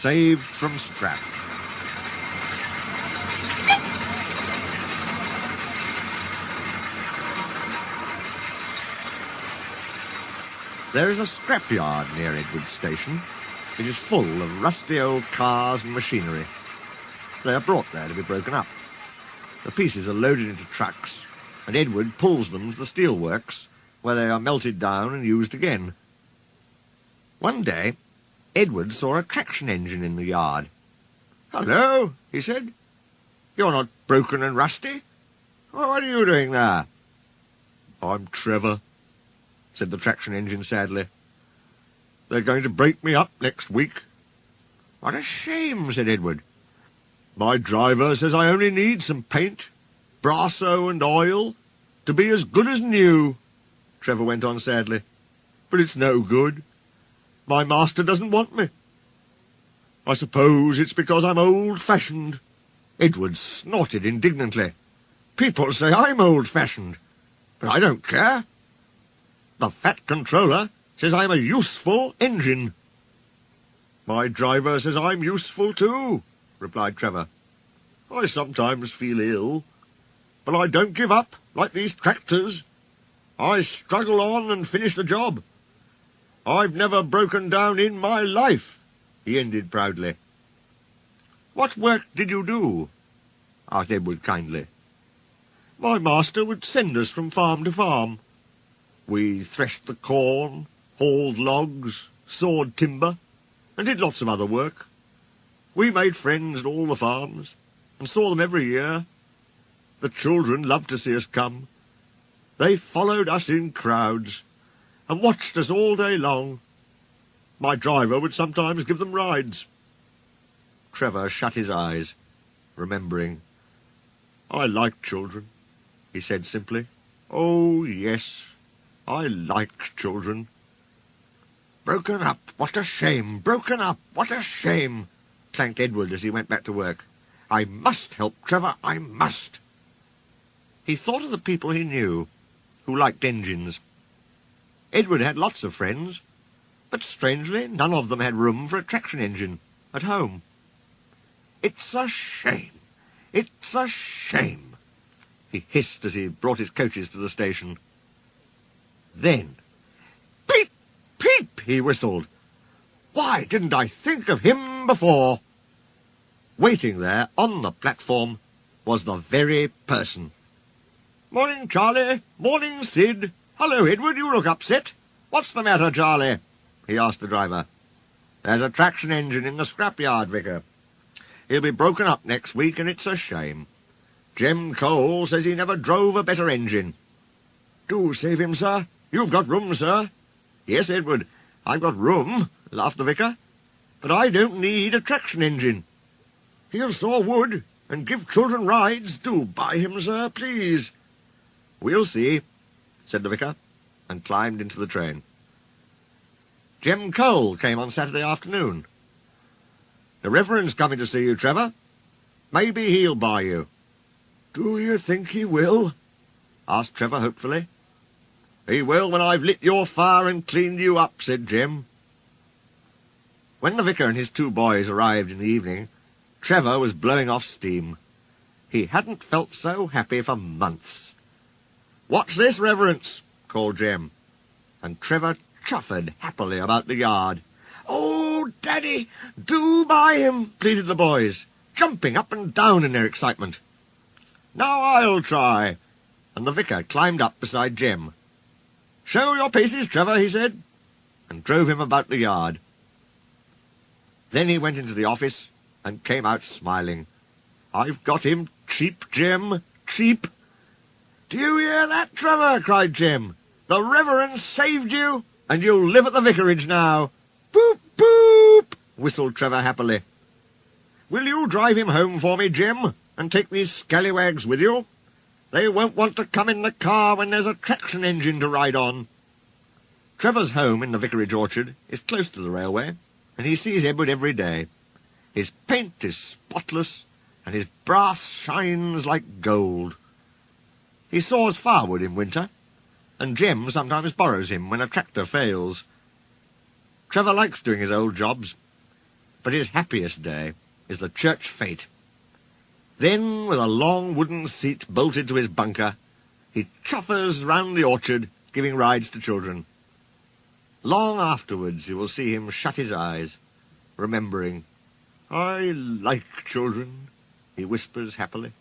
saved from scrap. There is a scrapyard near Edward's station. It is full of rusty old cars and machinery. They are brought there to be broken up. The pieces are loaded into trucks, and Edward pulls them to the steelworks, where they are melted down and used again. One day, Edward saw a traction engine in the yard. "Hello," he said. "You're not broken and rusty. Well, what are you doing there?" "I'm Trevor," said the traction engine sadly. "They're going to break me up next week." "What a shame," said Edward. "My driver says I only need some paint, brasso and oil to be as good as new," Trevor went on sadly. "But it's no good. My master doesn't want me. I suppose it's because I'm old-fashioned." Edward snorted indignantly. "People say I'm old-fashioned, but I don't care. The Fat Controller says I'm a useful engine." "My driver says I'm useful too," replied Trevor. "I sometimes feel ill, but I don't give up like these tractors. I struggle on and finish the job. I've never broken down in my life," he ended proudly. "What work did you do?" asked Edward kindly. "My master would send us from farm to farm. We threshed the corn, hauled logs, sawed timber, and did lots of other work. We made friends at all the farms, and saw them every year. The children loved to see us come. They followed us in crowds, and watched us all day long. My driver would sometimes give them rides." Trevor shut his eyes, remembering. "I like children," he said simply. "Oh, yes, I like children." "Broken up, what a shame! Broken up, what a shame!" clanked Edward as he went back to work. "I must help Trevor, I must." He thought of the people he knew, who liked engines. Edward had lots of friends, but strangely none of them had room for a traction engine at home. "It's a shame, it's a shame," he hissed as he brought his coaches to the station. Then, "Peep, peep," he whistled. "Why didn't I think of him before?" Waiting there on the platform was the very person. "Morning, Charlie. Morning, Sid. Hello, Edward, you look upset. What's the matter, Charlie?" he asked the driver. "There's a traction engine in the scrapyard, Vicar. He'll be broken up next week, and it's a shame. Jem Cole says he never drove a better engine." "Do save him, sir. You've got room, sir." "Yes, Edward, I've got room," laughed the vicar. "But I don't need a traction engine. He'll saw wood and give children rides. Do buy him, sir, please." "We'll see," said the vicar, and climbed into the train. Jem Cole came on Saturday afternoon. "The Reverend's coming to see you, Trevor. Maybe he'll buy you." "Do you think he will?" asked Trevor hopefully. "He will when I've lit your fire and cleaned you up," said Jem. When the vicar and his two boys arrived in the evening, Trevor was blowing off steam. He hadn't felt so happy for months. "What's this, Reverence?" called Jem, and Trevor chuffered happily about the yard. "Oh, Daddy, do buy him," pleaded the boys, jumping up and down in their excitement. "Now I'll try," and the vicar climbed up beside Jem. "Show your paces, Trevor," he said, and drove him about the yard. Then he went into the office and came out smiling. "I've got him cheap, Jem, cheap." "Do you hear that, Trevor?" cried Jem. "The Reverend saved you, and you'll live at the vicarage now." "Boop, boop," whistled Trevor happily. "Will you drive him home for me, Jem, and take these scallywags with you? They won't want to come in the car when there's a traction engine to ride on." Trevor's home in the vicarage orchard is close to the railway, and he sees Edward every day. His paint is spotless, and his brass shines like gold. He saws firewood in winter, and Jem sometimes borrows him when a tractor fails. Trevor likes doing his old jobs. But his happiest day is the church fete. Then, with a long wooden seat bolted to his bunker, he choffers round the orchard, giving rides to children. Long afterwards you will see him shut his eyes, remembering, "I like children," he whispers happily.